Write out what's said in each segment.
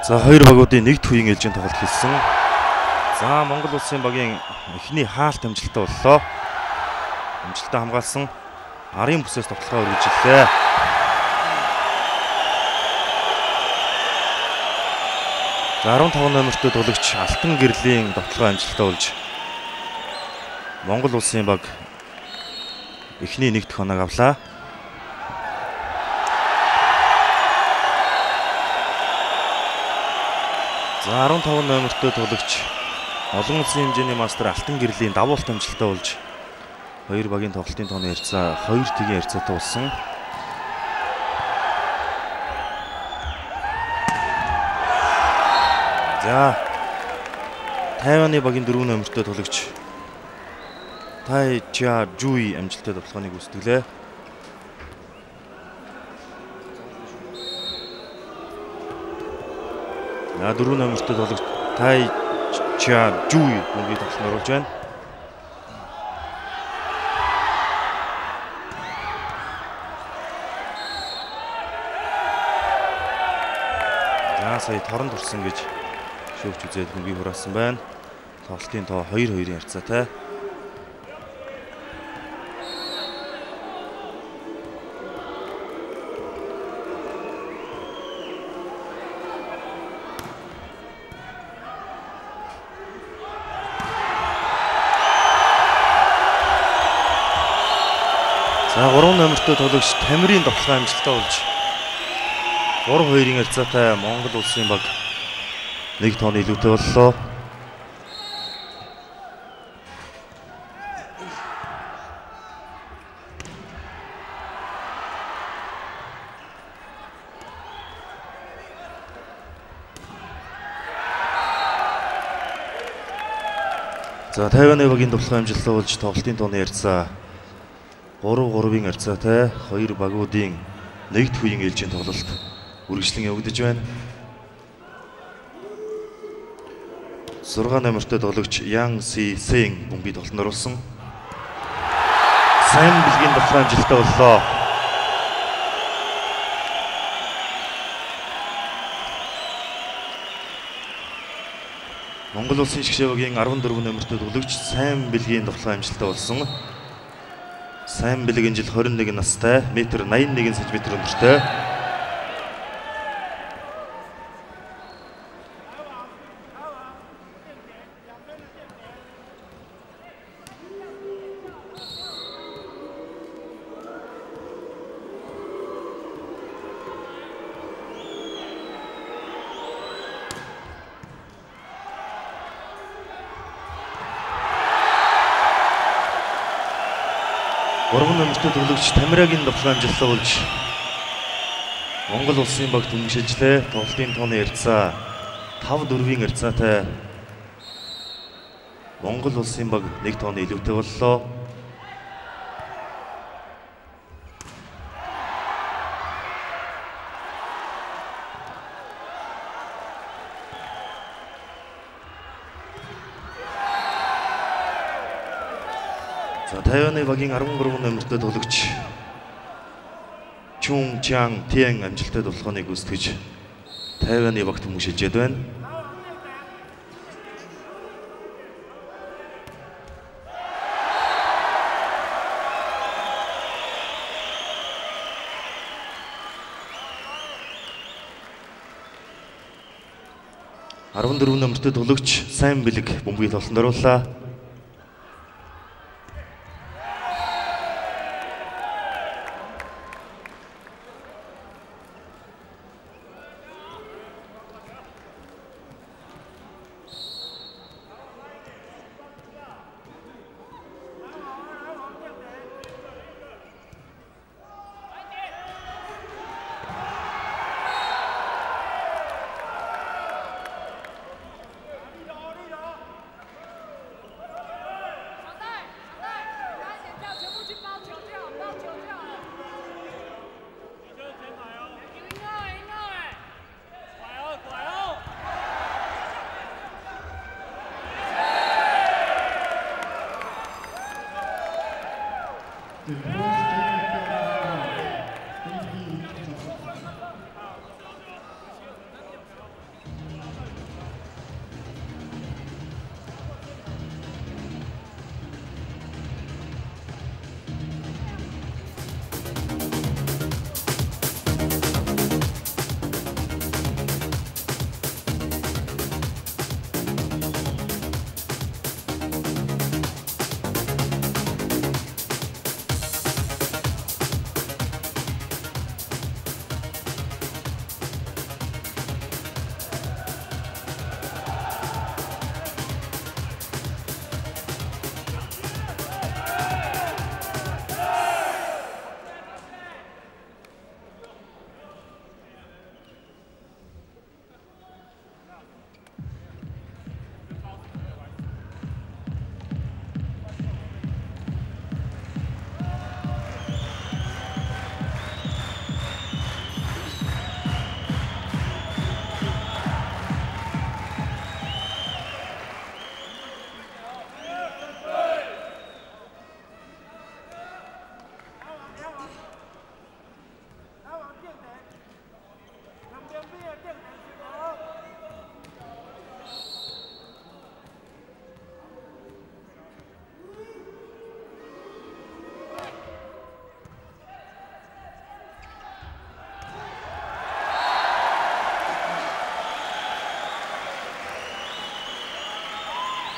За хоёр багуудын нэгд үеийн ээлжийн тоглолт хийсэн. За Монгол улсын багийн эхний хаалт амжилттай боллоо. Амжилттай хамгаалсан. Арын бүсээс тоглохоо үргэлжлэлээ. За 15 номертой тоглогч Алтан гэрлийн тоглохоо амжилттай болж Монгол улсын баг эхний нэгд хоног авлаа. За 15 номертой тоглогч олон улсын хэмжээний мастер Алтан гэрлийн давуулт амжилттай болж хоёр багийн тоглолтын тооны харьцаа 2-1 харьцаатай болсон. За Тайваны багийн 4 номертой тоглогч Тай Ча Жуй амжилттай тоглохыг гүйцэтгэлээ. За 4 номертой тоглогч Тай Ча Жуй бүгд тоглолт оруулж байна. За сая торон турсан гэж шүүгч үзээд хөнгийг хураасан байна. Тоглолтын тоо 2-2-ийн харьцаатай. За 3 номертой тоглогч Тамирын тоглохоо амжилттай болж 3-2-ийн харьцаатай Монгол улсын баг нэг тооны илүүтэй боллоо. За Тайваны багийн тоглохоо амжилттай болж тоглолтын тооны харьцаа 3-3-ийн харьцаатай хоёр багуудын нэгд үеийн ээлжийн тоглолт үргэлжлэн явагдаж байна. 6 номертой тоглогч Ян Си Сэн бөмбөгийн тоглолтод оруулсан. Сайн бэлгийн тоглох амжилттай боллоо. Монгол улсын шгшээ багийн 14 номертой тоглогч сайн бэлгийн тоглох амжилттай болсон. Сайн бэлэг энэ жил 21 настай, 1.81 см өндөртэй. Гурван номертой тоглогч Тамирагийн тоглох амжилттай болж Монгол улсын баг дүнжижлээ. Тоглолтын тооны харьцаа 5-4-ийн харьцаатай Монгол улсын баг нэг тооны илүүтэй боллоо. За Тайваны багийн 13 номертой тоглогч Чун Чан Тэн амжилттай тоглохыг гүйцэтгэж Тайваны багт хүмүүжиж байна. Арван 4 номертой тоглогч сайн бэлэг бөмбөгийн тоглолтод орууллаа.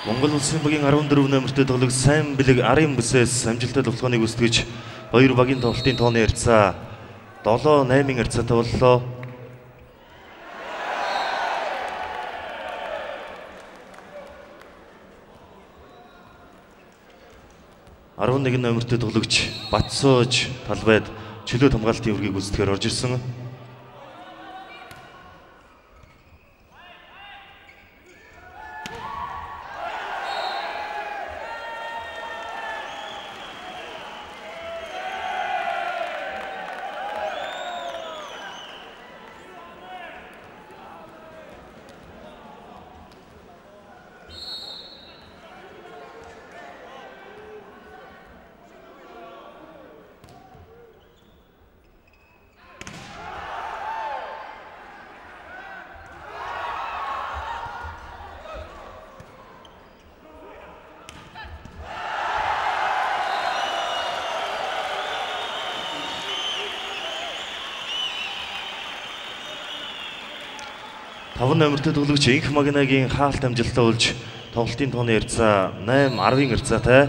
Монгол Улсын багийн 14 номертой тоглог сайн бэлэг арын бүсээс амжилттай тоглохыг хүсгэж хоёр багийн тоглолтын тооны харьцаа 7-8 харьцаатай боллоо. Арван нэгэн номертой тоглогч Батсууж талбайд чөлөөт хамгаалтын үргийг гүйцэтгэхээр орж ирсэн. Таван номертой тоглогч Инх Магнагийн хаалт амжилтаа олж тоглолтын тооны харьцаа 8-10-ын харьцаатай.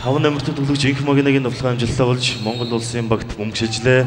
Таван номертой тоглогч Инх Магнагийн тоглохын амжилтаа болж Монгол Улсын багт мөнгө шилжлээ.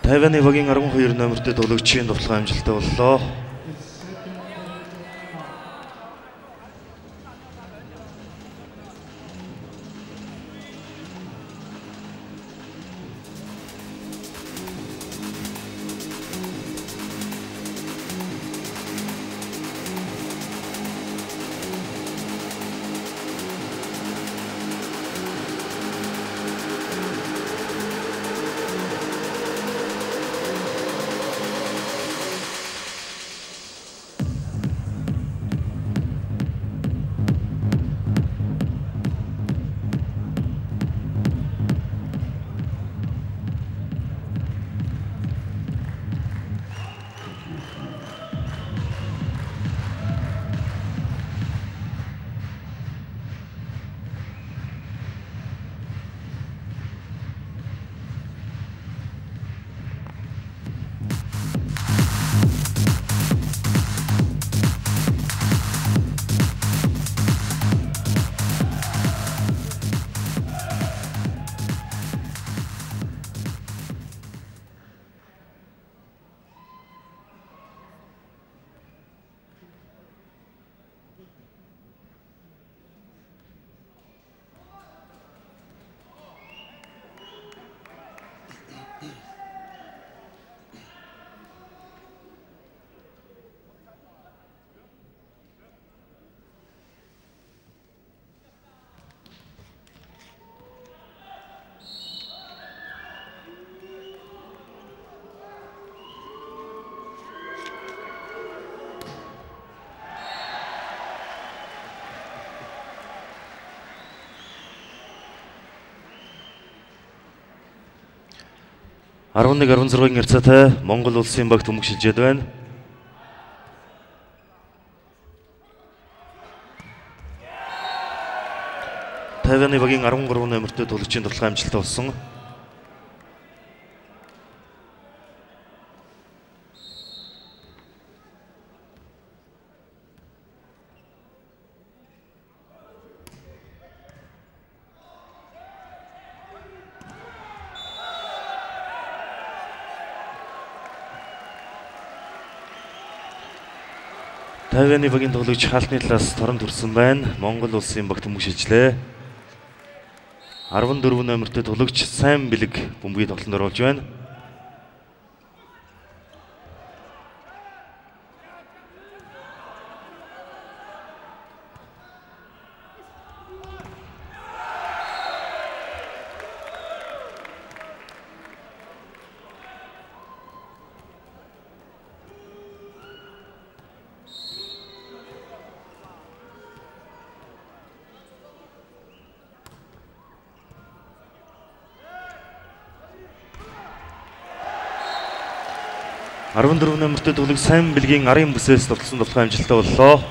Тайваны багийн 12 номертой тоглогчийн тоглохын амжилттай боллоо. 11-16-ийн харьцаатай Монгол улсын багт өмнө шилжээд байна. Тайваны багийн 13 номертой тоглогчийн туршлага амжилттай болсон. Тайваны багийн тоглогч хаалтны талаас торон төрсөн байна. Монгол улсын багт өмнө шилжлээ. 14 номертой тоглогч сайн бэлэг бөмбөгийн тоглолтод оруулж байна. Арван номертой тоглогч сайн бэлгийн арын бүсээс тоглосон тоглох амжилттай боллоо.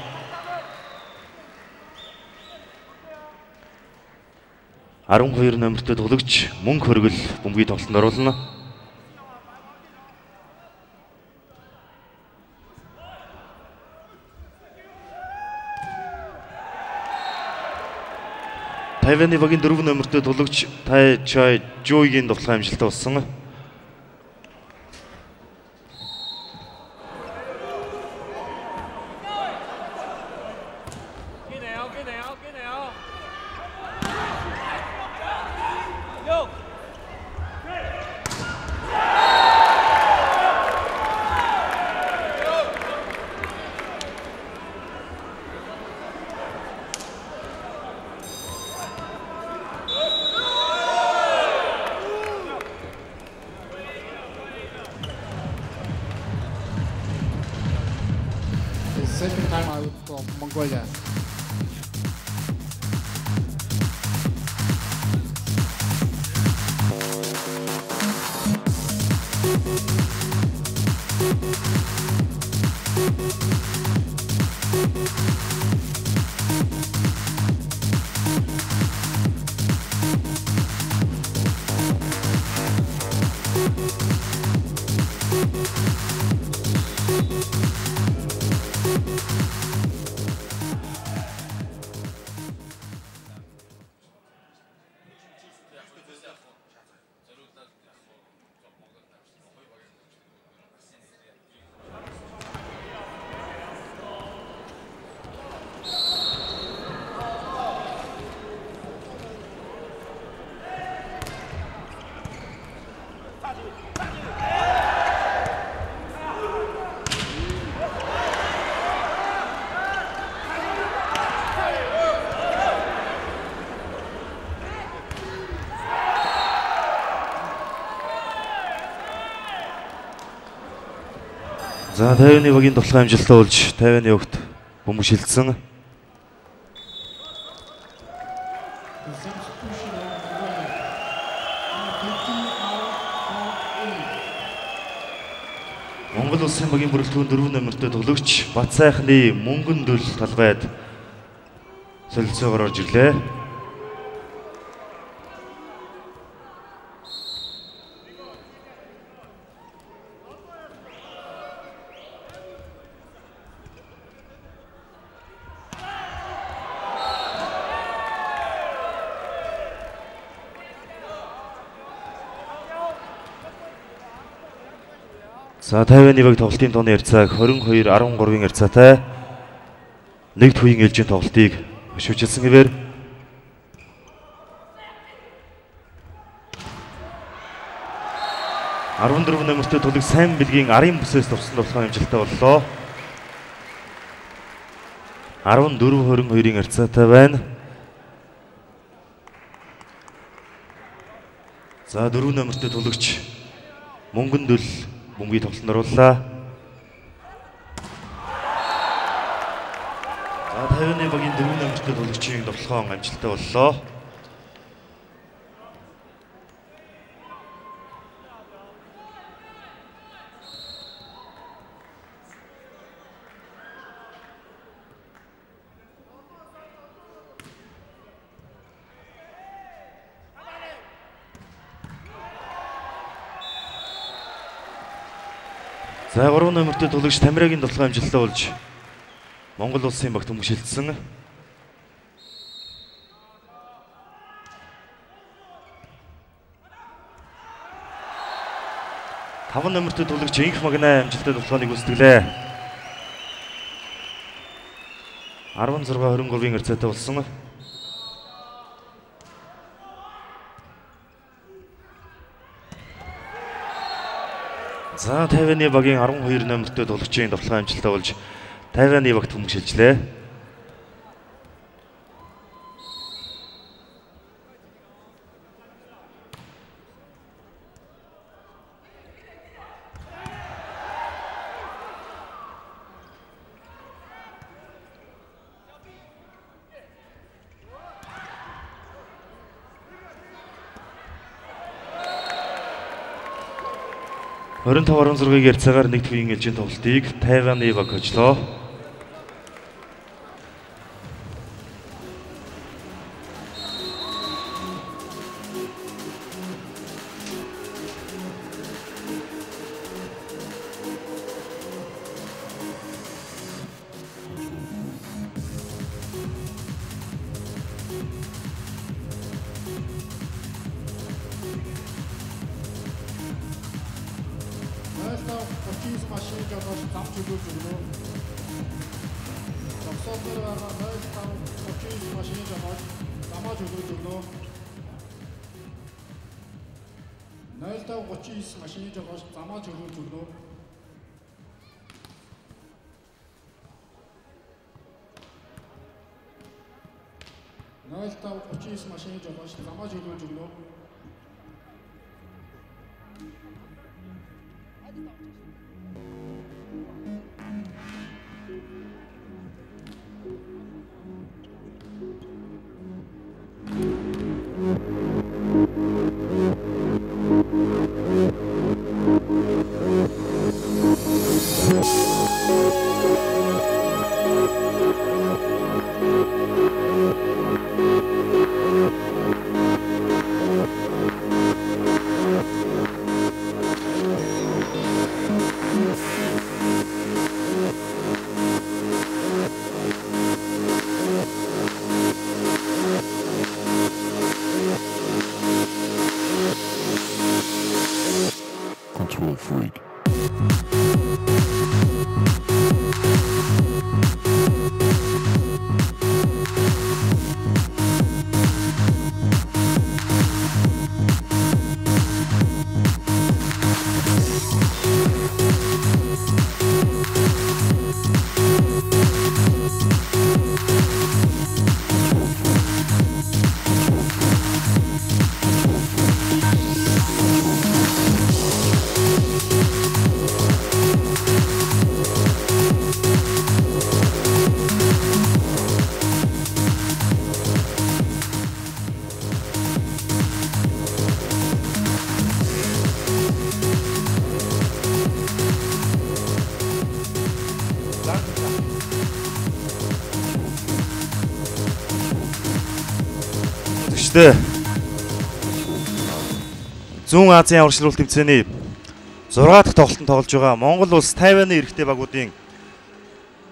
Арван 2 номертой тоглогч мөнгө хөргөл бөмбөгийн тоглолтод оруулна. Тайваны багийн 4 номертой тоглогч Тай Чай Жойгийн тоглох амжилттай болсон. Second time out from Mongolia. За Тайваны багийн тоглох амжилттай болж Тайваны огт бөмбөг шилжсэн. Монгол улсын багийн бүрэлдэхүүн 4 номертой тоглогч Бат сайхны мөнгөн дөл талбайд солилцоогоор орж ирлээ. За Тайваны баг тоглолтын тооны харьцааг 22-13-ийн харьцаатай нэгд үеийн ээлжийн тоглолтыг өшөөжилсөн хэвээр 14 номертой тоглогч сайн бэлгийн арын бүсээс туссан тоглох амжилттай боллоо. 14-22-ийн харьцаатай байна. За 4 номертой тоглогч мөнгөн дөл бөмбөгийн тоглолтод орууллаа. За Тайваны багийн 4 номертой тоглогчийн тоглоом амжилттай боллоо. За 3 номертой тоглогч Тамирагийн тоглох амжилттай болж Монгол улсын багт өмгшилдсэн. Таван номертой тоглогч Инх Магнай амжилттай тоглохыг гүйцэтгэлээ. 16-23-ийн хацаатай болсон. За Тайваны багийн 12 номертой тоглогчийн тоглох амжилттай болж Тайваны багт өмгшилжлээ. Орон 5-16-ийн ярцаагаар нэг төвийн ээлжийн тоглолтыг Тайваны баг хожлоо. машин жолооч зам чөлөөж өгнө. Зогсоолоор байгаа 0-5 машин жолооч замаа чөлөөж өгнө. 0-5 машин жолооч замаа чөлөөж өгнө. 0-5 машин жолооч замаа чөлөөж өгнө. Control freak. Зүүн Азийн уршилуул тэмцээний 6 дахь тоглолтод тоглож байгаа Монгол улс Тайваны эрэгтэй багуудын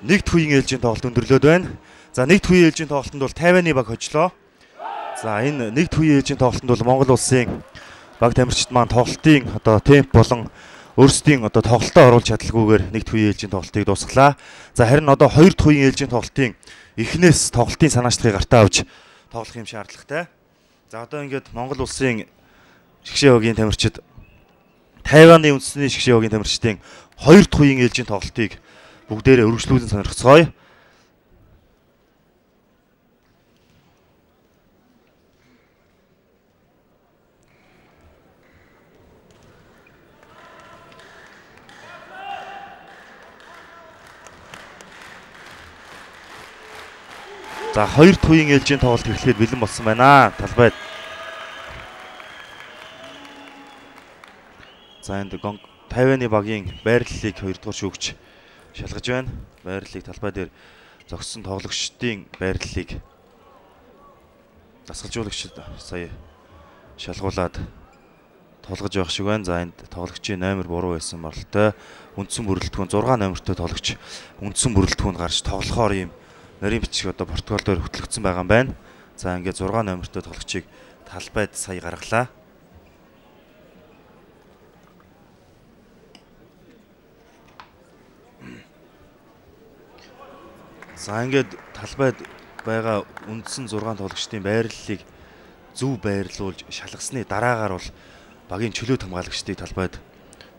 нэгд үеийн ээлжийн тоглолт өндөрлөөд байна. За нэгд үеийн ээлжийн тоглолтод бол Тайваны баг хожлоо. За энэ нэгд үеийн ээлжийн тоглолтод бол Монгол улсын баг тамирчид маань тоглолтын темп болон өөрсдийн тоглолтоо оруулж чадалгүйгээр нэгд үеийн ээлжийн тоглолтыг дуусгалаа. За харин хоёр дахь үеийн ээлжийн тоглолтын эхнээс тоглолтын санаачлагыг гартаа авч тоглох юм шаардлагатай. За одоо ингээд Монгол улсын шгшээ хогийн тамирчид Тайваны үндэсний шгшээ хогийн тамирчдын 2 дахь үеийн ээлжийн тоглолтыг бүгдээрээ өргөжлүүлэн сонирхцгоё. За 2 дахь үеийн ээлжийн тоглолт эхлэхэд бэлэн болсон байна. Талбайд. За энд Тайваны багийн байрлалыг 2 дугаар шүүгч шалгаж байна. Байрлалыг талбай дээр зогссон тоглогчдын байрлалыг дасгалжуулагчид сая шалгуулад толгож явах шиг байна. За энд тоглогчийн номер буруу байсан бололтой. Үндсэн бүрэлдэхүүн 6 номертой тоглогч үндсэн бүрэлдэхүүнд гарч тоглохоор ийм нарийн бичиг одоо Португал дээр хөтлөгдсөн байгаа юм байна. За ингээд 6 номертой тоглогчийг талбайд сая гаргалаа. За ингээд талбайд байгаа үндсэн 6 тоглогчдын байрлалыг зөв байрлуулж шалгасны дараагаар бол багийн чөлөөт хамгаалагчдыг талбайд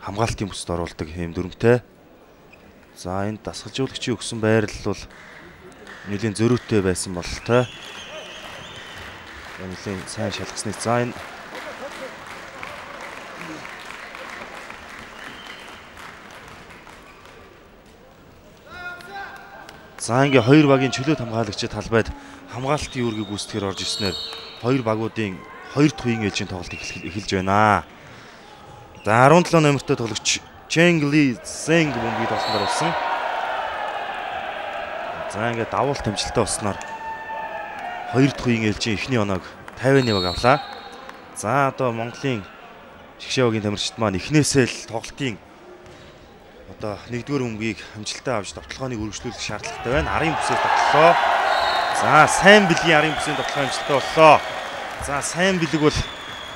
хамгаалтын бүсд оруулдаг хэм дүрмтэй. За энэ дасгалжуулагчийн өгсөн байрлал бол нэлийн зөрүүтэй байсан бололтой. Нэлийн сайн шалгасны. За энэ За ингээ хоёр багийн чөлөөт хамгаалагчид талбайд хамгаалтын үүргийг гүйцэтгэхээр орж ирснээр хоёр багуудын хоёр дахь үеийн ээлжийн тоглолт эхэлж байна. За 17 номертой тоглогч Cheng Li Zeng бөмбөгийг тоглолтод оруулсан. За ингээ давуулт амжилттай болсноор хоёр дахь үеийн ээлжийн эхний оног 50-ны баг авлаа. За одоо Монголын Шгшээ багийн тамирчид маань эхнээсээ л тоглолтын одоо нэгдүгээр өмгийг амжилттай авч довтлогооныг үргэлжлүүлэх шаардлагатай байна. Арын бүсээс довтлоо. За сайн бэлгийн арын бүсийн довтлогоо амжилттай боллоо. За сайн бэлэг бол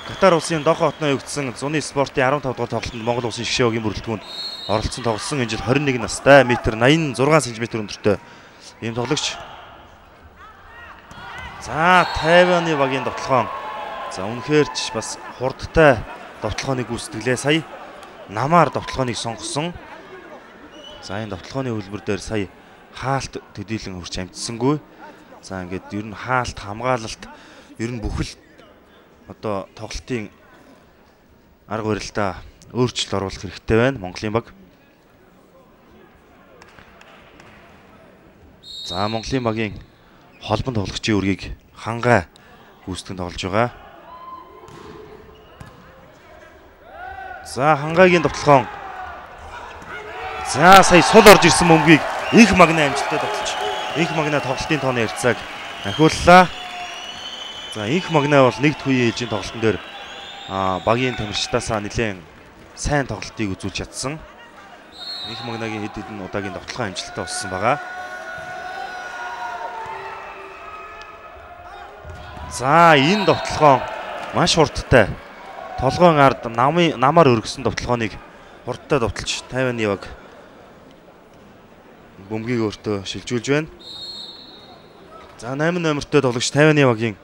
Катар улсын Доха хотноо явагдсан зуны спортын 15 дугаар тоглолтод Монгол улсын Шгшээ багийн бүрэлдэхүүнд оролцсон тоглосон. Энэ жил 21 настай, метр 86 см өндөртэй ийм тоглогч. За Тайваны багийн довтлогоо. За үнэхээр ч бас хурдтай довтлогооныг гүйцэтгэлээ. Сая намаар довтлогооныг сонгосон. За энэ довтлогооны хөлбөр дээр сая хаалт төдийлөн хурц амжсангүй. За ингээд ер нь хаалт, хамгаалалт, ер нь бүхэл одоо тоглолтын арга барилдаа өөрчлөлт оруулах хэрэгтэй байна Монголын баг. За Монголын багийн холбон тоглогчийн үргийг Хангай гүйцэтгэн тоглож байгаа. За Хангайгийн довтлогоо. За сая сул орж ирсэн бөмбөгийг их магна амжилттай тоглож их магна тоглолтын тооны ярцааг ахиуллаа. За их магна бол нэг төвийн ээлжийн тоглолтын дээр багийн тамирчтаасаа нэлээд сайн тоглолтыг үзүүлж чадсан. Их магнагийн хэд хэдэн удаагийн довтлогоо амжилттай болсон байгаа. За энэ довтлогоо маш хурдтай толгойн ард намаар өргөсөн довтлогооныг хурдтай довтлж Тайваны баг бөмбөгийг өөртөө шилжүүлж байна. За 8 номертой тоглогч Тайваны багийн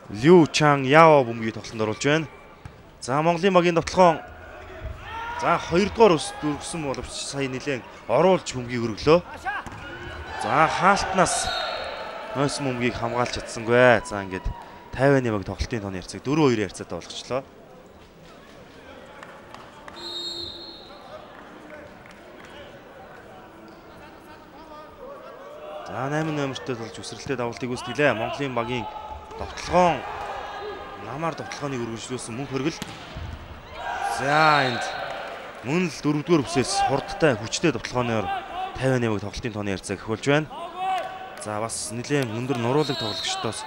Liu Chang Yao бөмбөгийг тоглолтод оруулж байна. За Монголын багийн довтлогоо. За 2 дугаар өргөсөн боловч сая нэлээд оруулж бөмбөгийг өргөлөө. За хаалтнаас нойсон бөмбөгийг хамгаалж чадсангүй. За ингээд Тайваны баг тоглолтын тооны ярцаг 4-2 ярцаатай болгочлоо. За 8 номертой болж үсрэлтэд давалтыг гүйцэтгэлээ. Монголын багийн довтлогоо намаар довтлогооныг үргэлжлүүлсэн мөн хөргөл. За энд мөн л 4-р бүсээс хурдтай хүчтэй довтлогооноор Тайваны баг тоглолтын тооны ярцааг ахиулж байна. За бас нэлээд өндөр нуруулаг тоглогчдоос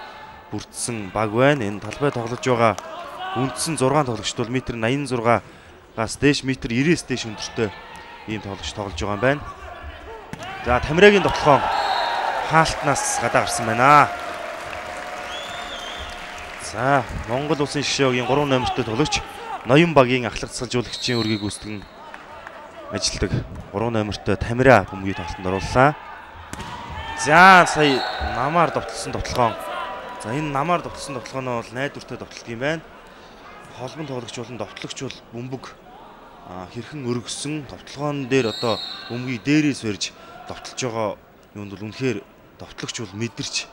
бүрдсэн баг байна. Энэ талбай тоглож байгаа үндсэн 6 тоглогчд бол метр 86-аас дээш метр 90-с дээш өндөртэй ийм тоглогч тоглож байгаа юм байна. За Тамирагийн довтлогоо хаалтнаас гадаа гарсан байна. За Монгол улсын Шгшээ багийн 3 номертой тоглогч Ноён багийн ахлах засгалжуулагчийн үргийг гүйцэтгэн ажилладаг 3 номертой Тамира бөмбөгийг тоглолтод орууллаа. За сая намаар довтлсон довтлогоо. За энэ намаар довтлсон довтлогоо бол найдвартай довтлог юм байна. Холбон тоглогч болон довтлогч бол бөмбөг хэрхэн өргөсөн довтлогоон дээр одоо бөмбөгийг дээрээс барьж довтлож байгаа юунд бол үнэхээр довтлогч бол мэдэрч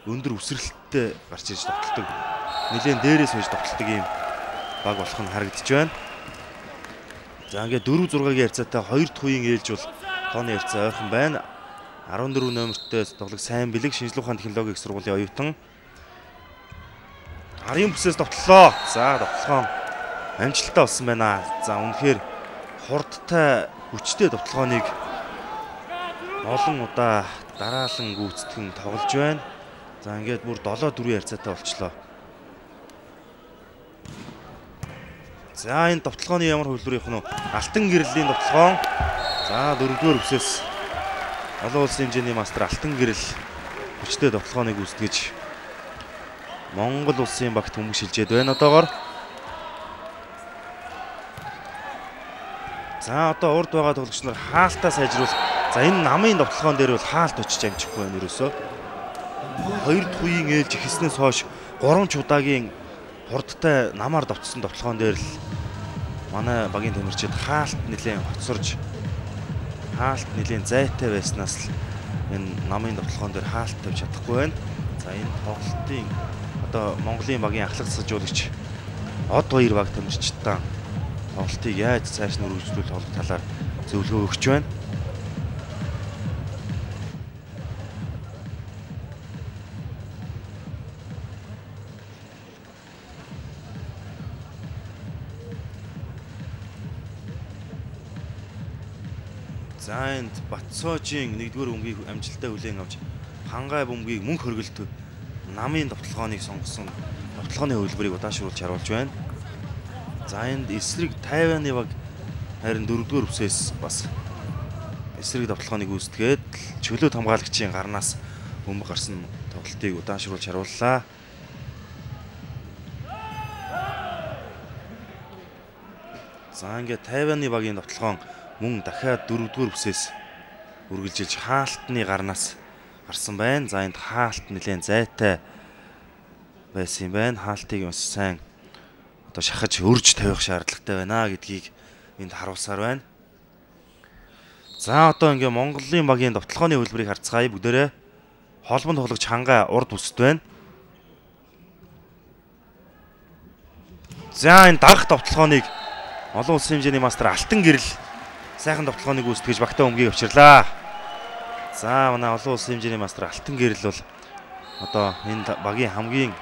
өндөр үсрэлттэй гарч ирж довтолдог. Нэлээд дээрээс байж довтолдог юм баг болох нь харагдаж байна. За ингээд 4-6-гийн ярцаатай 2 дахь үеийн ээлж бол тооны ярцаа ойрхон байна. 14 номертой тоглог сайн бэлэг шинжилгээ ухааны технологийн их сургуулийн оюутан. Арын бүсээс довтлоо. За довтлогоо амжилттай болсон байна. За үнэхээр хурдтай хүчтэй довтлогооныг олон удаа дараалан гүйцэтгэн тоглож байна. За ингээд бүр 7-4 ярцаатай болчлоо. За энэ довтлогооны ямар хөвлөр явах нь вэ? Алтан гэрлийн довтлогоо. За 4-р өвсөөс олон улсын хэмжээний мастер алтан гэрэл хүчтэй довтлогооныг үүсгэж Монгол улсын багт хүмүүжүүлжээд байна одоогоор. За одоо урд байгаа тоглогч нар хаалтаа сайжруулах. За энэ намын довтлогоон дээр бол хаалт очиж амжихгүй байна ерөөсөө. Хоёр дахь үеийн ээлж ихснээс хойш 3 чудагийн хурдтай намаар довтсон довтлогоон дээр л манай багийн тэмэрчид хаалт нэлээд хоцорж хаалт нэлээд зайтай байснаас л энэ намын довтлогоон дээр хаалт тавьж чадахгүй байна. За энэ тоглолтын одоо Монголын багийн ахлах засажуулагч од хоёр баг тэмэрчдээ тоглолтыг яаж цааш нь үргэлжлүүлэх болох талаар зөвлөгөө өгч байна. За энд Батцоожийн 1-р бөмбөгийг амжилттай хүлээн авч хангай бөмбөгийг мөн хөргөлт намын довтлогооныг сонгосон довтлогооны хөвлөрийг удаашруулж харуулж байна. За энд эсрэг Тайваны баг харин 4-р өвсөөс бас эсрэг довтлогооныг үүсгээд чөлөөт хамгаалагчийн гарнаас бөмбөг гарсан тоглолтыг удаашруулж харууллаа. За ингээд Тайваны багийн довтлогоон мөн дахиад 4-р өвсөөс үргэлжилж хаалтны гарнаас гарсан байна. За энд хаалт нэлээд зайтай байсан юм байна. Хаалтыг бас сайн одоо шахаж өрж тавих шаардлагатай байна гэдгийг энд харуулсаар байна. За одоо ингээ Монголын багийн довтлогооны хөлбөрийг харцгаая. Бүгдээрээ холбонд тоглогч хангай урд бүсд байна. За энэ дагах довтлогооныг олон улсын хэмжээний мастер алтан гэрэл сайхан довтлогооныг үүсгэж багтаа өмгийг авчирлаа. За манай олон улсын хэмжээний мастер алтан гэрэл бол одоо энэ багийн хамгийн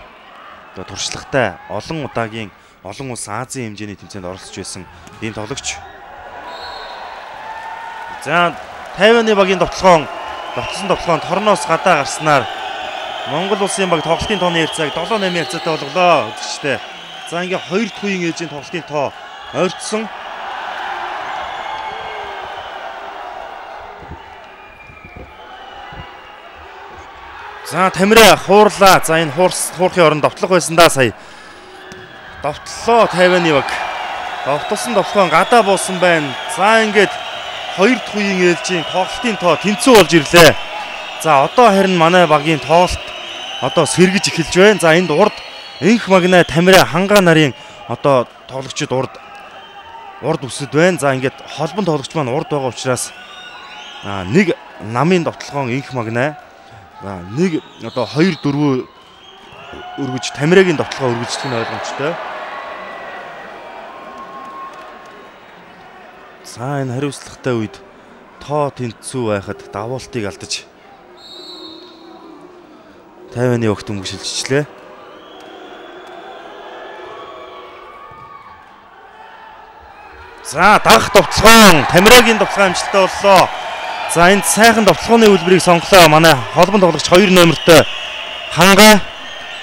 одоо туршлагатай олон удаагийн олон улс Азийн хэмжээний тэмцээнд оролцож байсан ийм тоглогч. За Тайваны багийн довтлогоон торноос гадаа гарснаар Монгол улсын баг тоглолтын тооны ярцааг 7-8 ярцаатай болголоо үзэгчтэй. За ингээ 2 дахь үеийн ээлжийн тоглолтын тоо ойртсон. За Тамираа хуурлаа. За энэ хуурхын оронд довтлого байсан да сая. Довтлоо Тайваны баг. Довтлсон довтлогоо гадаа буусан байна. За ингээд 2 дахь үеийн ээлжийн тоглолтын тоо тэнцүү болж ирлээ. За одоо харин манай багийн тоглолт одоо сэргэж эхэлж байна. За энд урд энх магнаа Тамираа хангаа нарын одоо тоглогчид урд үсэд байна. За ингээд холбон тоглогч маань урд байгаа учраас нэг намын довтлогоон энх магнаа нэг одоо 2-4 өргөж Тамирагийн довтлогоо өргөжлөх нь ойлгомжтой. За энэ хариуцлагатай үед тоо тэнцүү байхад давуултыг алдаж Тайваны огт өмгшилжлээ. За дагах довтлогоон Тамирагийн довтлогоо амжилттай боллоо. За энд сайхан довтлогооны хөлбөрийг сонглоо. Манай холбон тоглогч 2 номертой хангай.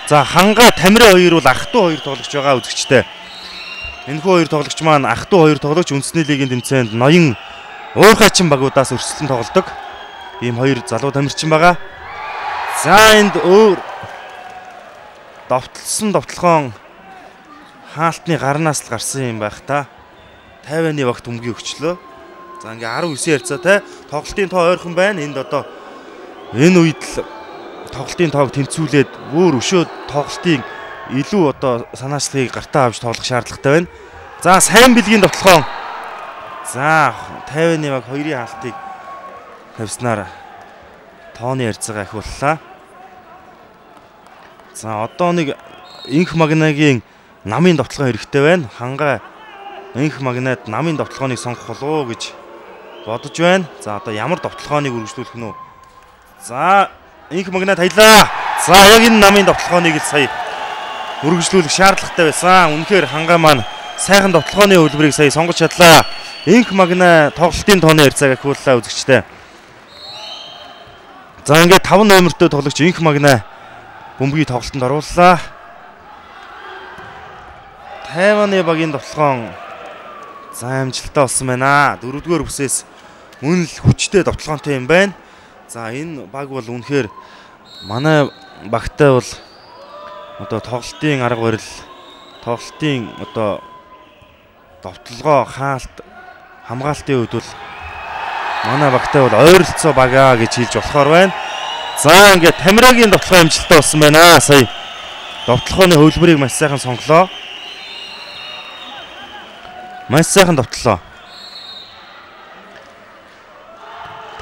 За хангай Тамира хоёр бол ах トゥ хоёр тоглогч байгаа үзэгчтэй. Энэхүү хоёр тоглогч маань ах トゥ хоёр тоглогч үндэсний лигийн тэмцээнд ноён уурхайчин багуудаас өрсөлдөн тоглодог. Ийм хоёр залуу тамирчин байгаа. За энд өөр довтлсон довтлогоон хаалтны гарнаас л гарсан юм байх та. Тайваны багт өмгийн өгчлөө. За ингээ 19 ярцаатай тоглолтын тоо ойрхон байна. Энд одоо энэ үед л тоглолтын тоог тэнцвүүлээд өөр өшөө тоглолтын илүү одоо санаачлагыг гартаа авч тоглох шаардлагатай байна. За сайн бэлгийн довтлогоон. За Тайваны баг хоёрын хаалтыг тавьснаар тооны ярцаагаа ахиуллаа. За одоо нэг энх магнагийн намын довтлогоо хэрэгтэй байна. Хангай энх магнад намын довтлогооныг сонгох болов уу гэж бодож байна. За одоо ямар довтлогооныг үргэлжлүүлэх нь вэ? За энх магнад хаялаа. За яг энэ намын довтлогооныг л сая үргэлжлүүлэх шаардлагатай байсан. Үнэхээр хангай маань сайхан довтлогооны хөлбөрийг сая сонгож чадлаа. Энх магна тоглолтын тооны ярцааг ахиуллаа үзэгчтэй. За ингээд 5 номертой тоглогч энх магна бөмбөгийг тоглолтод орууллаа. Тайваны багийн довтлогоон за амжилттай болсон байна. 4-р бүсээс мөн л хүчтэй довтлогоонтой юм байна. За энэ баг бол үнэхээр манай багтай бол одоо тоглолтын арга барил, тоглолтын одоо довтлогоо хаалт хамгаалтын үед бол манай багтай бол ойролцоо багаа гэж хэлж болохоор байна. За ингээд Тамирагийн довтлогоо амжилттай болсон байна. Сая довтлогооны хөвлбөрийг маш сайхан сонглоо. Маш сайхан довтлоо.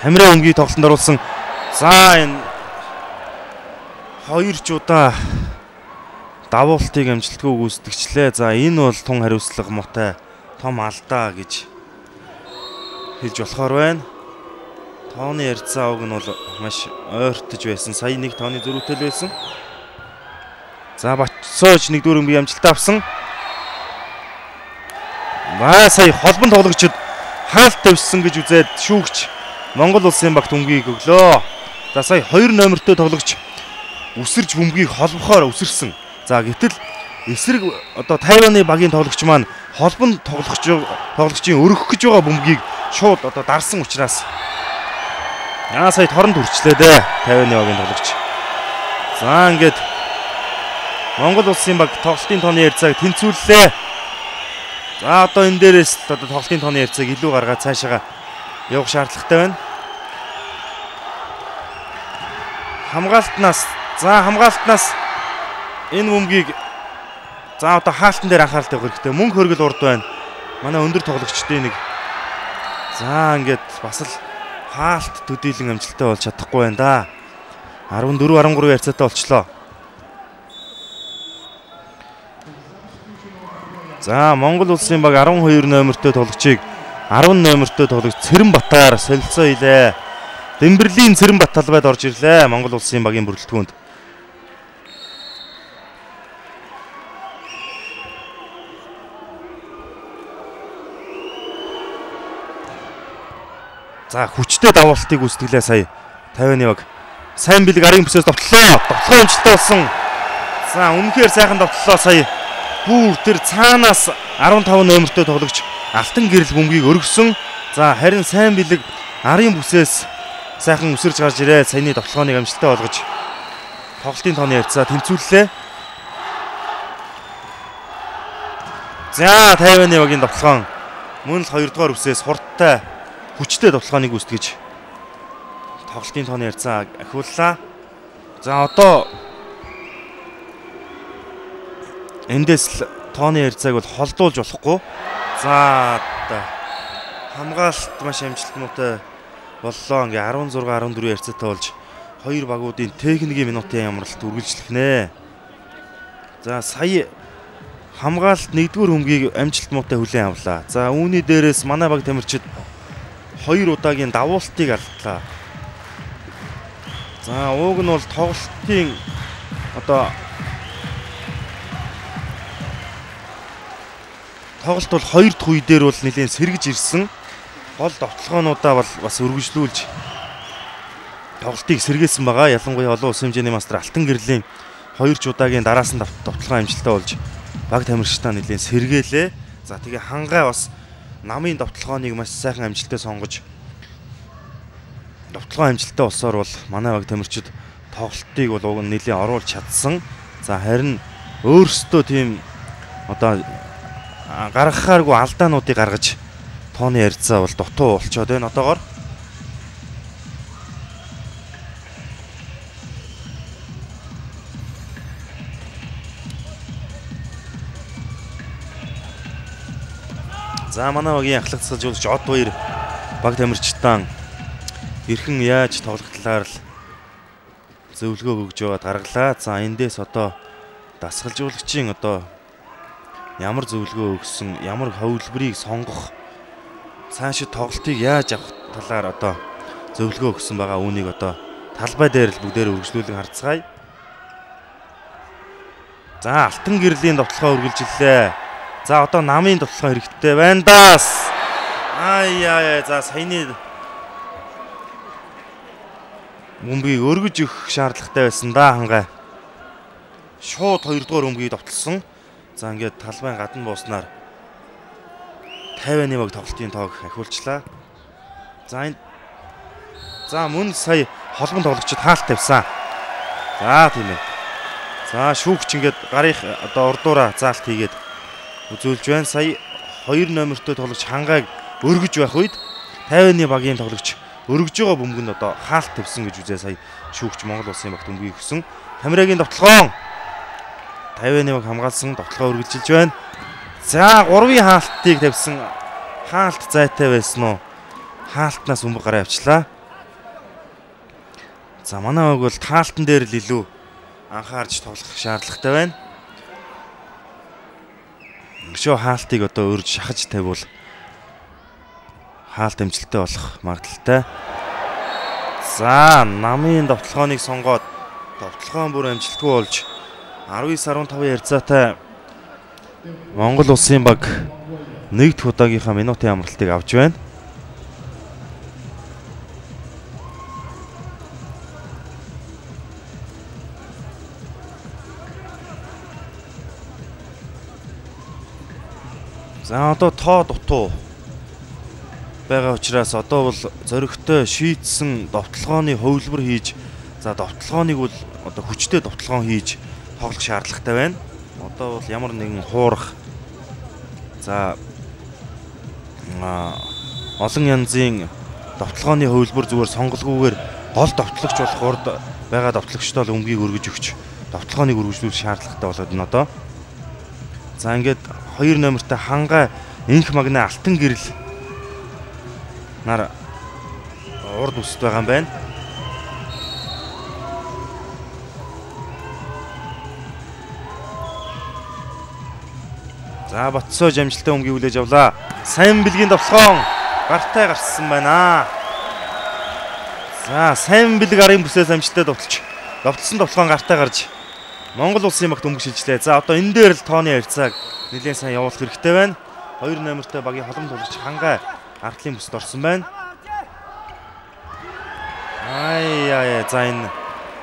Тамира өмгийг тоглолтод оруулсан. За энэ хоёр ч удаа давуултыг амжилтгүй гүйцэтгчлээ. За энэ бол тун хариуцлага муутай том алдаа гэж хэлж болохоор байна. Тооны ярьцаа уг нь бол маш ойртож байсан. Сая нэг тооны зөрүүтэй л байсан. За Бацоож 1-р өмгийг амжилттай авсан. Сая холбон тоглогчид хаалт тавьсан гэж үзээд шүүгч Монгол улсын багт өмгийг өглөө. За сая 2 номертой тоглогч үсэрж бөмбөгийг холбохоор үсэрсэн. За гэтэл эсрэг одоо Тайваны багийн тоглогч маань холбон тоглогчийн өргөх гэж байгаа бөмбөгийг шууд одоо дарсан учраас сая торонд хүрчлээ дээ Тайваны багийн тоглогч. За ингээд Монгол улсын баг тоглолтын тооны ярьцааг тэнцвүүллээ. За одоо энэ дээрээс одоо тоглолтын тооны ярьцааг илүү гаргаад цаашаа явах шаардлагатай байна. Хамгаалтнаас энэ бөмбөгийг за одоо хаалтан дээр анхаарал тавих хэрэгтэй. Мөнгө хөргөл урд байна. Манай өндөр тоглогчдын нэг. За ингээд бас л хаалт төдийлөн амжилттай болж чадахгүй байна да. 14-13 ярьцаатай болчлоо. За Монгол улсын баг 12 номертой тоглогчийг 10 номертой тоглогч Цэрэнбатаар солилцоо хийлээ. Дэмбэрлийн Цэрэнбат талбайд орж ирлээ Монгол улсын багийн бүрэлдэхүүнд. За хүчтэй давуултыг үүсгэлээ сая Тайваны баг. Сайн бэлэг арын бүсээс довтлоо. Довтлогоо амжилттай болсон. За үнэхээр сайхан довтлоо сая. Бүр тэр цаанаас 15 номертой тоглогч алтан гэрэл бөмбөгийг өргөсөн. За харин сайн бэлэг арын бүсээс сайхан өсөрж гарч ирээ. Саяны довтлогооныг амжилттай болгож тоглолтын тооны ярьцаа тэнцвүүллээ. За Тайваны багийн довтлогоон мөн л 2-р бүсээс хурдтай хүчтэй довтлогооныг үүсгэж тоглолтын тооны ярьцаа ахиуллаа. За одоо эндээс л тооны ярьцааг бол холдуулж болохгүй. За хамгаалалт маш амжилттай боллоо. Ингээ 16-14 ярьцаатай болж хоёр багуудын техникийн минутын амралт үргэлжлэх нэ. За сая хамгаалалт 1-р өмгийг амжилттай хүлээн авлаа. За үүний дээрээс манай баг тамирчид 2 удаагийн давуултыг алдлаа. За ууг нь бол тоглолтын одоо тоглолт бол 2 дахь үе дээр бол нэлээд сэргэж ирсэн. Гол довтлогоонуудаа бол бас өргөжлүүлж тоглолтыг сэргээсэн байгаа. Ялангуяа олон улсын хэмжээний мастер алтан гэрлийн 2 ч удаагийн дараас нь довтлогоо амжилттай болж баг тамирчдаа нэлээд сэргээлээ. За тэгээ хангай бас намын довтлогооныг маш сайхан амжилттай сонгож довтлогоо амжилттай болсоор бол манай баг тамирчид тоглолтыг бол уг нь нэлээд оруулж чадсан. За харин өөрсдөө тийм одоо гаргахааргүй алдаануудыг гаргаж тооны ярьцаа бол дутуу болчоод байна одоогоор. За манай багийн ахлах засалжуулагч Од Баяр баг тамирчдаа эрхэн яаж тоглох талаар л зөвлөгөө өгж яваад гаргалаа. За эндээс одоо дасгалжуулагчийн одоо ямар зөвлөгөө өгсөн, ямар хөвлбөрийг сонгох, цаашид тоглолтыг яаж авах талаар одоо зөвлөгөө өгсөн байгаа. Үүнийг одоо талбай дээр л бүгдээр үргэлжлүүлэн харцгаая. За алтан гэрлийн довтлогоо үргэлжлэлээ. За одоо намын довтлогоо хэрэгтэй байна даас. За саяны бөмбөгийг өргөж өгөх шаардлагатай байсан да хангай. Шууд 2-р бөмбөгийг довтлсон. За ингээд талбайн гадна бууснаар 50-ны баг тоглолтын тоог ахиулчлаа. За энэ мөн сая холбон тоглогчид хаалт тавьсан. За тийм ээ. За шүүгч ингээд гарын одоо урдуура заалт хийгээд үзүүлж байна. Сая 2 номертой тоглогч хангааг өргөж байх үед 50-ны багийн тоглогч өргөж байгаа бөмбөгөнд одоо хаалт тавьсан гэж үзээ сая шүүгч Монгол Улсын багт бөмбөгийг өгсөн. Тамирагийн довтлогоон 50-ны баг хамгаалсан довтлогоо өргөжилж байна. За 3-ын хаалтыг тавьсан. Хаалт зайтай байсан уу? Хаалтнаас бөмбөг гараа авчлаа. За манай баг бол таалтан дээр л илүү анхаарч тоглох шаардлагатай байна. Өшөө хаалтыг одоо өрж шахаж тавьвал хаалт амжилттай болох магадaltaй. За намын довтлогооныг сонгоод довтлогоон бүр амжилтгүй болж 19-15 ярцаатай Монгол Улсын баг нэг дэх удаагийнхаа минутын амралтыг авч байна. За одоо тоо дутуу байгаа учраас одоо бол зөрөгтэй шийдсэн довтлогооны хөвлбөр хийж за довтлогооныг бол одоо хүчтэй довтлогоон хийж тоглох шаардлагатай байна. Одоо бол ямар нэгэн хуурах за олон янзын довтлогооны хөвлбөр зүгээр сонголгүйгээр гол довтлогч болох урд байгаа довтлогчтой л өмгийг өргөж өгч довтлогооныг өргөжлүүлэх шаардлагатай болоод энэ одоо. За ингээд 2 номертой хангай инх магна алтан гэрэл нар урд үсэт байгаа юм байна. За Батсоо амжилттай өмгийг хүлээж авлаа. Сайн бэлгийн довтлогоон гартай гарсан байна. За сайн бэлэг арын бүсээс амжилттай довтлсон довтлогоон гартай гарч Монгол Улсын багт өмг шилжлээ. За одоо энэ дээр л тооны харьцааг нэлээд сайн явуулах хэрэгтэй байна. 2 номертой багийн холом тоглогч хангай артлын бүсд орсон байна. За энэ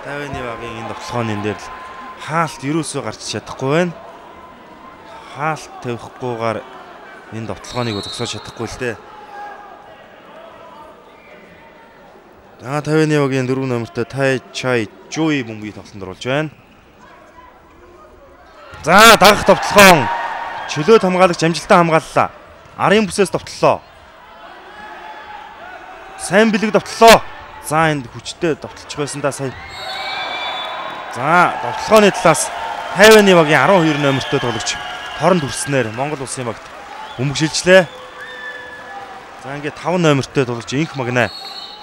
50-ны багийн энэ довтлогооны энэ дээр л хаалт юусоо гарч чадахгүй байна. Хаалт тавихгүйгээр энэ довтлогооныг зогсоож чадахгүй л дээ. За 50-ны багийн 4 номертой Тай Чай Жуи бөмбөгийг тоглолтод оруулж байна. За дагах довтлогоон чөлөөт хамгаалагч амжилттай хамгааллаа. Арын бүсээс довтлоо. Сайн бэлэг довтлоо. За энд хүчтэй довтлож байсан да сая. За довтлогооны талаас 50-ны багийн 12 номертой тоглогч хоронд хүрснээр Монгол Улсын багт бөмбөг шилжлээ. За ингээд 5 номертой тоглогч инх магна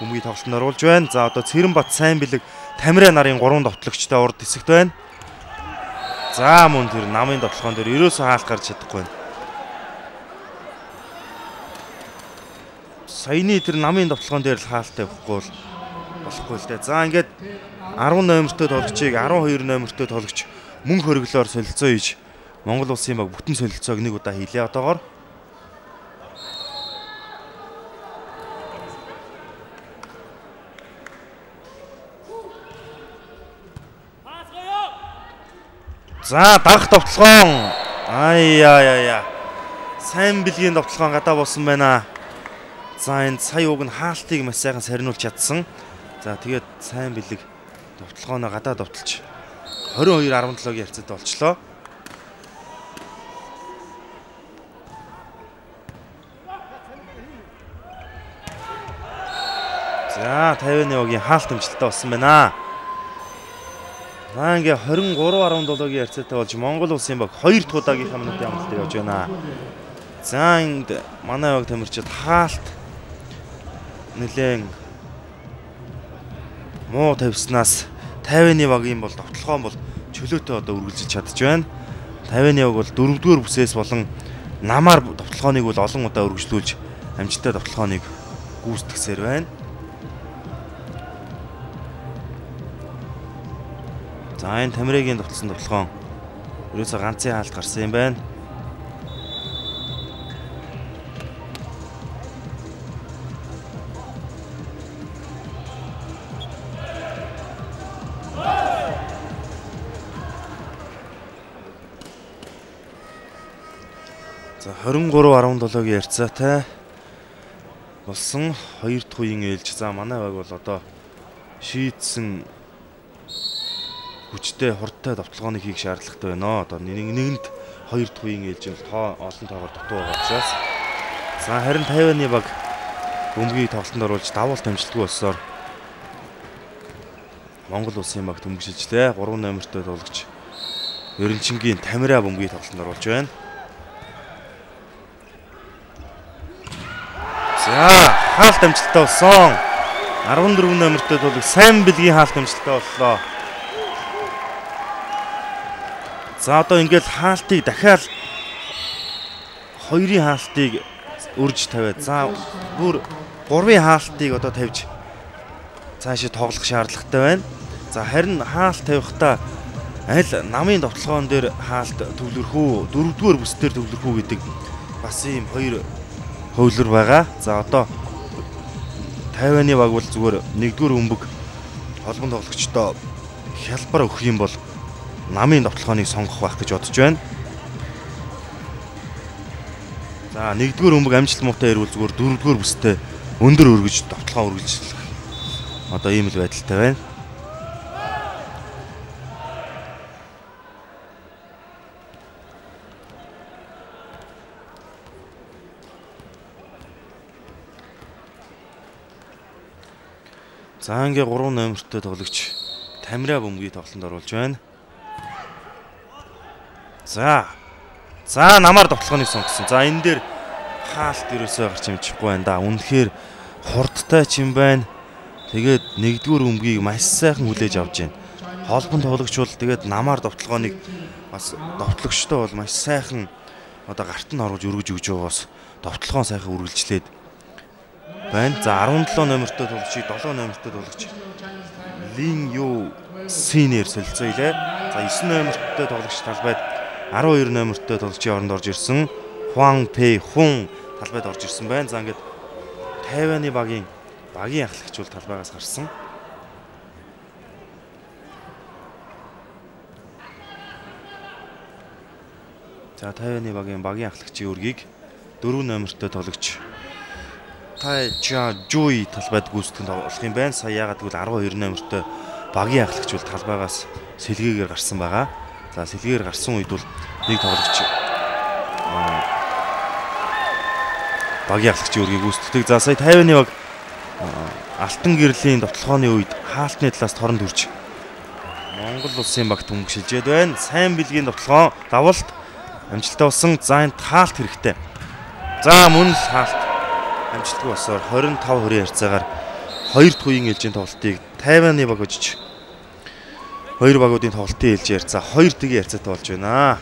бөмбөгийг тоглолтод оруулж байна. За одоо Цэрэнбат сайн бэлэг Тамираа нарын 3 довтлогчтой урд хэсэгт байна. За мөн тэр намын довтлогоон дээр ерөөсөө хаалт гарч чадахгүй байна. Саяны тэр намын довтлогоон дээр л хаалт тавихгүй бол болохгүй л дээ. За ингээд 10 номертой тоглогчийг 12 номертой тоглогч мөн хөрөглөөр солилцоо хийж Монгол Улсын баг бүтэн солилцоог нэг удаа хийлээ одоогоор. За дагах довтлогоон. Сайн бэлгийн довтлогоон гадаа болсон байна. За энэ сая уг нь хаалтыг маш сайхан сарниулж чадсан. За тэгээд сайн бэлэг довтлогооноо гадаа довтлж 22-17-гийн харьцаатай болчлоо. За 50-ны багийн хаалт амжилттай болсон байна. За ингээ 23-17-гийн харьцаатай болж Монгол Улсын баг 2 дахь удаагийнхаа минутын амралтыг явж байна. За энд манай баг тамирчид хаалт нэлээд муу тавьснаас 50-ны багийн бол довтлогоон бол чөлөөтэй одоо үргэлжлэж чадж байна. 50-ны баг бол 4-р бүсээс болон намаар довтлогооныг бол олон удаа үргэлжлүүлж амжилттай довтлогооныг гүйцэтгэсээр байна. За энэ Тамирагийн довтлсон довтлогоон ерөөсөө ганцын хаалт гарсан юм байна. За 23-17-гийн ярцаатай болсон 2 дахь үеийн ээлж. За манай баг бол одоо шийдсэн хүчтэй хурдтай довтлогооны хийх шаардлагатай байна. Одоо нэгэнд 2 дахь үеийн ээлж бол тоо олон тоогоор дутуу байгаа учраас. За харин Тайваны баг бөмбөгийг тоглолтод оруулж давуулт амжилтгүй болсоор Монгол улсын баг төмгөшилжлээ. 3 номертой тоглогч Ерөнчингийн Тамира бөмбөгийг тоглолтод оруулж байна. За хаалт амжилттай болсон. 14 номертой тоглогч сайн бэлгийн хаалт амжилттай боллоо. За одоо ингээд хаалтыг дахиад 2-ын хаалтыг өрж тавиад за бүр 3-ын хаалтыг одоо тавьж цаашаа тоглох шаардлагатай байна. За харин хаалт тавихтаа аль намын довтлогоон дээр хаалт төвлөрөх үү, 4-р бүсдээр төвлөрөх үү гэдэг бас ийм 2 хөвлөр байгаа. За одоо Тайваны баг бол зүгээр 1-р бөмбөг холбон тоглогчдоо хялбар өгөх юм бол намын довтлогооныг сонгох байх гэж бодож байна. За 1-р бөмбөг амжилт муутай ирвэл зүгээр 4-р бүстэй өндөр өргөж довтлогоо үргэлжлэх. Одоо ийм л байдалтай байна. За ингээ 3 номертой тоглогч Тамира бөмбөгийг тоглолтод оруулж байна. За намаар довтлогооныг сонгосон. За энэ дээр хаалт ерөөсөө гарч амжихгүй байна да. Үнэхээр хурдтай ч юм байна. Тэгээд 1-р бөмбөгийг маш сайхан хүлээж авч байна. Холбон тоглогч бол тэгээд намаар довтлогооныг бас довтлогчтой бол маш сайхан одоо гарт нь оруулж өргөж өгж байгаас довтлогоо сайхан үргэлжлээд байна. За 17 номертой тоглогчийг 7 номертой тоглогч Лин Ю Синер солилцоолээ. За 9 номертой тоглогч талбайд 12 номертой тоглогчийн оронд орж ирсэн Хуан Пэй Хун талбайд орж ирсэн байна. За ингээд Тайваны багийн ахлагч бол талбайгаас гарсан. За Тайваны багийн ахлагчийн үргийг 4 номертой тоглогч Тай Ча Жуй талбайд гүйцэтгэн тоглох юм байна. Сая яагаад гэвэл 12 номертой багийн ахлагч бол талбайгаас сэлгээгээр гарсан байгаа. За сэлгээгээр гарсан үед бол нэг тоглогч багийн ахлагчийн үргийг гүйцэтгэдэг. За сая Тайваны баг алтан гэрлийн довтлогооны үед хаалтны талаас торонд хүрч Монгол улсын баг төмгөшилжээд байна. Сайн бэлгийн довтлогоо давалт амжилттай болсон. За энэ хаалт хэрэгтэй. За мөн л хаалт амжилтгүй болсоор 25-20 харьцаагаар 2 дахь үеийн ээлжийн тоглолтыг Тайваны баг өжиж 2 багуудын тоглолтын ээлжээр за 2 тэгийн харьцаатай болж байна.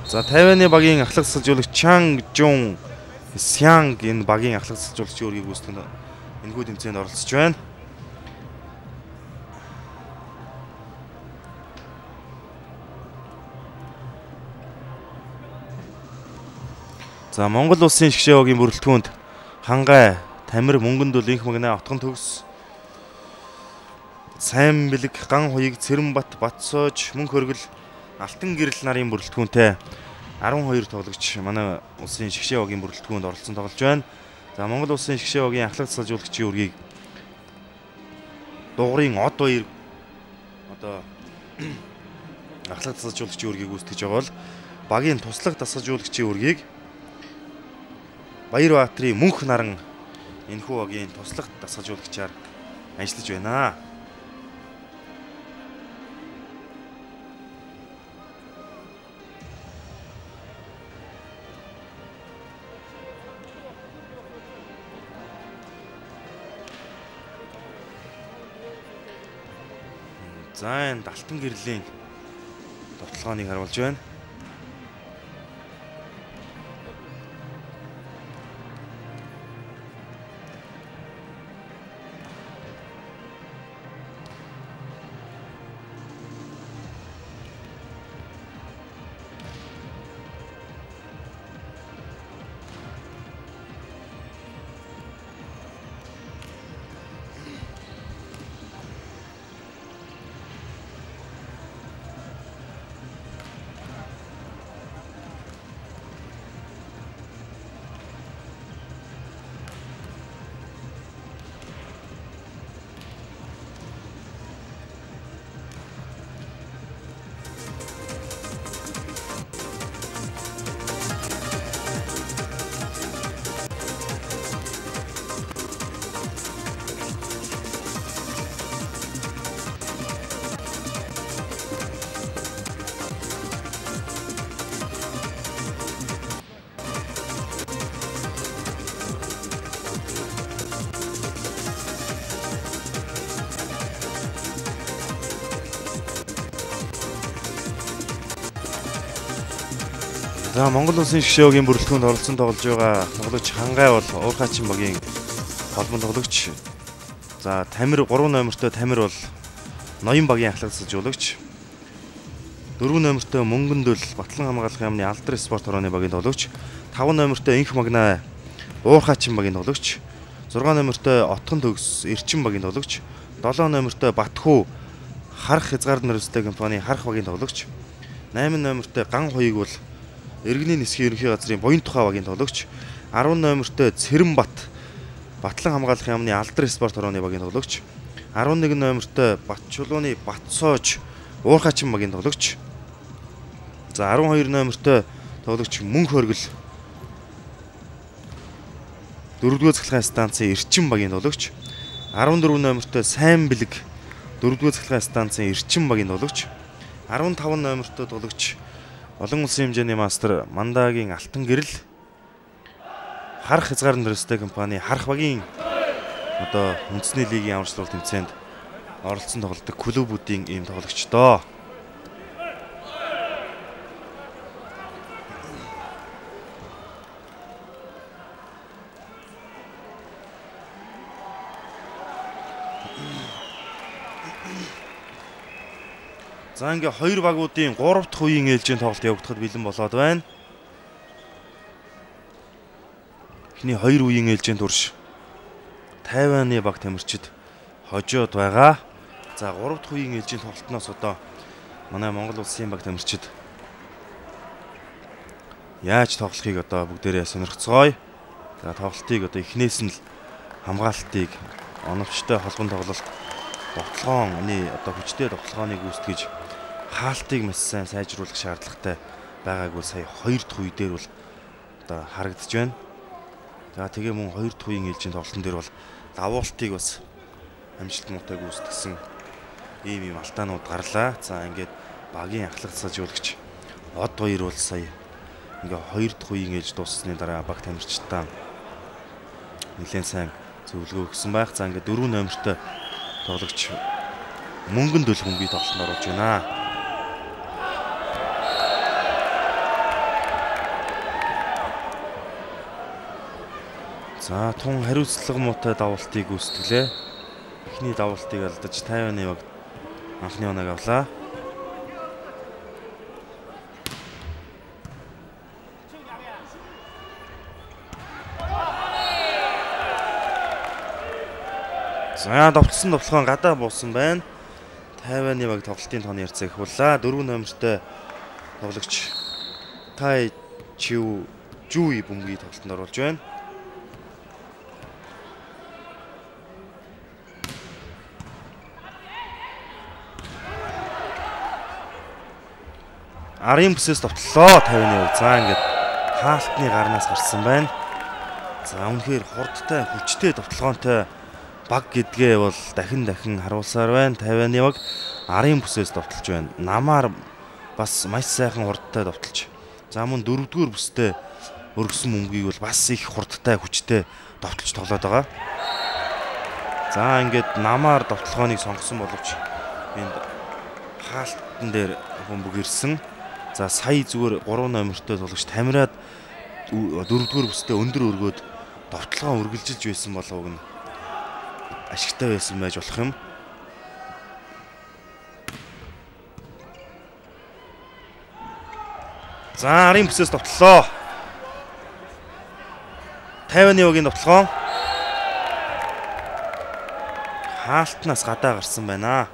За Тайваны багийн ахлах салжуулагч Чанг Жун Сянг энэ багийн ахлах салжуулагчийн үргийг гүйцэтгэн энэхүү тэмцээнд оролцож байна. За Монгол улсын шгшээ багийн бүрэлдэхүүнд Хангай, Тамир, Мөнгөнд бол инх магнаа отгон төгс сайн бэлэг, ган хуйг, Цэрэнбат, Батсоож, Мөнх хөргөл, алтан гэрэл нарын бүрэлдэхүүнтэй 12 тоглогч манай улсын шгшээ багийн бүрэлдэхүүнд оролцсон тоглож байна. За Монгол улсын шгшээ багийн ахлах салжуулагчийн үргийг дугарын од баяр одоо ахлах салжуулагчийн үргийг гүйцэтгэж байгаа бол багийн туслах дасгалжуулагчийн үргийг Баярбаатрын Мөнх наран энэхүү багийн туслах дасгалжуулагчаар ажиллаж байна. За энэ алтан гэрлийн довтлогооныг харуулж байна. За Монгол Улсын шгшөөгийн бүрэлдэхүүнд оролцсон тоглож байгаа тоглогч Хангай бол Уурхайчин багийн холбон тоглогч. За Тамир 3 номертой Тамир бол Ноён багийн ахлагч жуулагч. 4 номертой Мөнгөндөл Батлан хамгаалах яамны Алдар спорт хорооны багийн тоглогч. 5 номертой Инх Магна Уурхайчин багийн тоглогч. 6 номертой Отгон төгс Эрчин багийн тоглогч. 7 номертой Батхүү Харах хязгаарлалт нэрстэй компани Харах багийн тоглогч. 8 номертой Ган Хоёг бол Иргэний нисхийн ерөнхий газрын Буян тухай багийн тоглогч. 10 номертой Цэрэнбат Батлан хамгаалах яамны Алдар спорт хорооны багийн тоглогч. 11 номертой Батчулууны Батсоож Уурхайчин багийн тоглогч. За 12 номертой тоглогч Мөнх Хоргил 4-р цахилгаан станцын Эрчин багийн тоглогч. 14 номертой Сайн Бэлэг 4-р цахилгаан станцын Эрчин багийн тоглогч. 15 номертой тоглогч олон улсын хэмжээний мастер Мандагийн Алтан Гэрэл Харах хязгаарлалт нэрстэй компани Харах багийн одоо үндэсний лигийн аварчлал тэмцээнд оролцсон тоглодог клубүүдийн ийм тоглогч доо. За ингээ хоёр багуудын 3 дахь үеийн ээлжийн тоглолт явагдахад бэлэн болоод байна. Эхний 2 үеийн ээлжийн турш Тайваны баг тамирчид хожоод байгаа. За 3 дахь үеийн ээлжийн тоглолтноос одоо манай Монгол улсын баг тамирчид яаж тоглохыг одоо бүгдээрээ сонирхцгоё. За тоглолтыг одоо эхнээс нь л хамгаалтыг оновчтой холбон тоглолт тоглоомны одоо хүчтэй тоглоомыг гүйцэтгэж хаалтыг маш сайн сайжруулах шаардлагатай байгааг бол сая 2 дахь үе дээр бол одоо харагдаж байна. За тэгээ мөн 2 дахь үеийн ээлжийн тоглолтын дээр бол давуултыг бас амжилт муутай гүйцэтгсэн ийм алдаанууд гарлаа. За ингээд багийн ахлагч сажуулагч Од хоёр бол сая ингээ 2 дахь үеийн ээлж дууссаны дараа баг тамирчдаа нэлээд сайн зөвлөгөө өгсөн байх. За ингээ 4 номертой тоглогч Мөнгөндөл бие тоглолтод оруулж байна. За тун хариуцлага муутай давуултыг гүйцэтгэлээ. Эхний давуултыг алдаж Тайваны баг анхны оног авлаа. За довтлсон довтлогоо гадаа буусан байна. Тайваны баг тоглолтын тооны ярцаг хууллаа. 4 номертой тоглогч Тай Чив Жуи бие тоглолтод оруулж байна. Арын бүсээс довтлоо Тайваны баг. За ингээд хаалтны гарнаас гарсан байна. За үнэхээр хурдтай, хүчтэй довтлогоонтой баг гэдгээ бол дахин харуулсаар байна. Тайваны баг арын бүсээс довтлж байна. Намаар бас маш сайхан хурдтай довтлж. За мөн 4-р бүстэй өргөсөн мөнгөийг бол бас их хурдтай, хүчтэй довтлж тоглоод байгаа. За ингээд намаар довтлогооныг сонгосон боловч энд хаалтан дээр бөмбөг ирсэн. За сая зүгээр 3 номертой тоглогч Тамираад 4-р бүстэй өндөр өргөөд довтлогоо үргэлжилж байсан болов уу ашигтай байсан байж болох юм. За арын бүсээс довтлоо. Тайваны багийн довтлогоо хаалтнаас гадаа гарсан байна.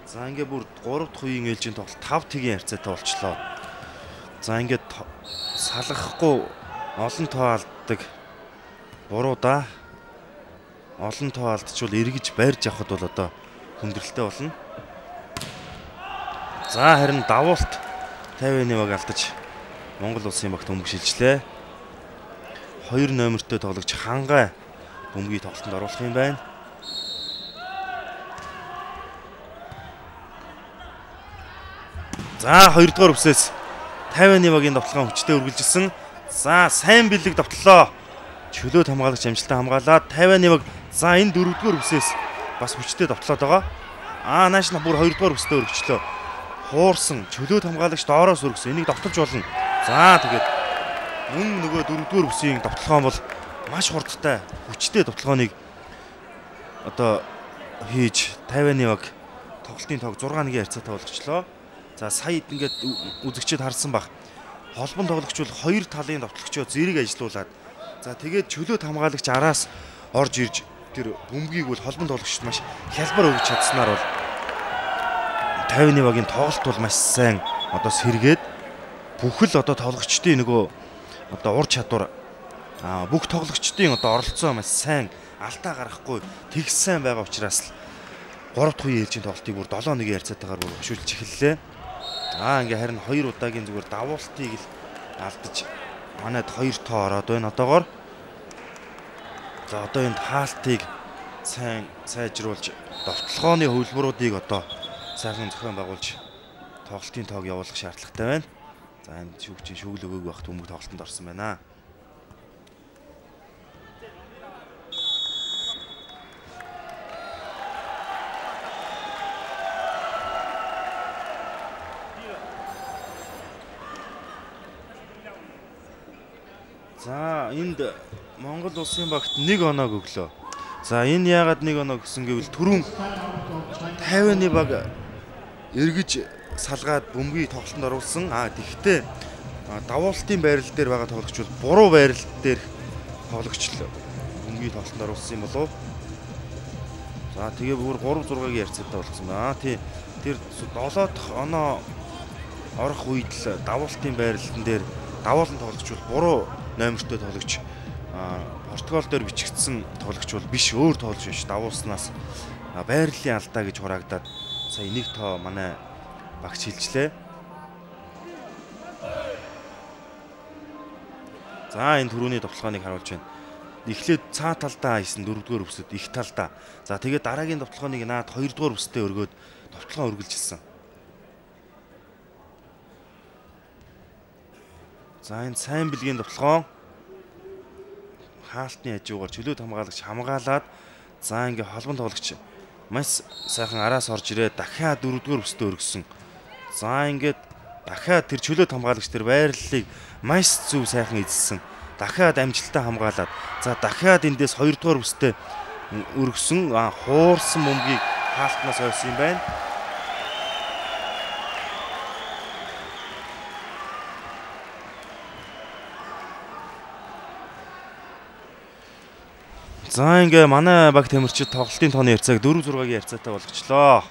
За ингээ бүр 3 дахь үеийн ээлжийн тоглолт 5 тгийн харьцаатай болчлоо. За ингээд салгахгүй олон тоо алддаг буруудаа олон тоо алдчихвал эргэж байрж явахд бол одоо хүндрэлтэй болно. За харин давуулт Тайваны баг алдаж Монгол улсын багт бөмбөг шилжлээ. 2 номертой тоглогч Хангай бөмбөгийг тоглолтод оруулах юм байна. За 2-р бүсээс Тайваны багийн довтлогоо хүчтэй үргэлжилсэн. За сайн бэлэг довтлоо. Чөлөөт хамгаалагч амжилттай хамгаалаад Тайваны баг за энэ 4-р бүсээс бас хүчтэй довтлоод байгаа. Нааш бүр 2-р бүстэй өргөчлөө. Хуурсан чөлөөт хамгаалагч доороос өргөсөн. Энийг довтолж болно. За тэгээд мөн нөгөө 4-р бүсийн довтлогоон бол маш хурдтай, хүчтэй довтлогооныг одоо хийж 50-ны баг тоглолтын тоог 6-1 харьцаатай болгочлоо. За сая ингээд үзэгчид харсан баг. Холбон тоглогч бол хоёр талын довтлогчоо зэрэг ажилуулад за тэгээд чөлөөт хамгаалагч араас орж ирж тэр бөмбөгийг бол холбон тоглогчд маш хялбар өгч чадсанаар бол 50-ны багийн тоглолт бол маш сайн одоо сэргээд бүхэл одоо тоглогчдын нөгөө одоо ур чадвар бүх тоглогчдын одоо оролцоо маш сайн алдаа гаргахгүй тэгс сайн байгаа учраас л 3 дахь үеийн ээлжийн тоглолтыг бүр 7-1 харьцаатайгаар бүр хөшүүлж эхэллээ. Ингээ харин 2 удаагийн зүгээр давуултыг л алдаж манайд 2 тоо ороод байна одоогоор. За одоо энэ хаалтыг сайн сайжруулж довтлогооны хөвлбөрүүдийг одоо сайхан зохион байгуулж тоглолтын тоог явуулах шаардлагатай байна. За энэ шүүгчийн шүүгэл өгөөг багт бөмбөг тоглолтод орсон байна. За энд Монгол улсын багт 1 оноо өглөө. За энэ яагаад 1 оноо гэсэн гэвэл түрүүн 50-ны баг эргэж салгаад бөмбөгийг тоглолтод оруулсан. Тэгэхдээ давуултын байрал дээр байгаа тоглогч бол буруу байрал дээр тоглогч бөмбөгийг тоглолтод оруулсан юм болов. За тэгээ бүр 3-6-гийн харьцаатай болгосон байна. Тэр 7 дахь оноо орох үед л давуултын байралдан дээр давуулан тоглогч бол буруу номертой тоглогч Португал дээр бичигдсэн тоглогч бол биш, өөр тоглогч биш. Давуулснаас байрлалын алдаа гэж хураагдаад сая 1 тоо манай багч хилжлээ. За энэ түрүүний довтлогооныг харуулж байна. Эхлээд цаа талдаа хийсэн 4-р бүсэд их талдаа. За тэгээд дараагийн довтлогооныг наад 2-р бүсдээ өргөөд довтлогоо үргэлжилсэн. За энэ сайн бэлгийн довтлогоо хаалтны хажуугаар чөлөөт хамгаалагч хамгаалаад за ингээ холбон тоглогч маш сайхан араас орж ирээд дахиад 4-р бүсдээ өргөсөн. За ингээд дахиад тэр чөлөөт хамгаалагч тэр байрлалыг маш зөв сайхан эзэлсэн. Дахиад амжилттай хамгаалаад за дахиад эндээс 2-р бүсдээ өргөсөн. Хуурсан бөмбөгийг хаалтнаас ойсон юм байна. За ингээ манай баг тамирчид тоглолтын тооны харьцааг 4-6-гийн харьцаатай болгочлоо.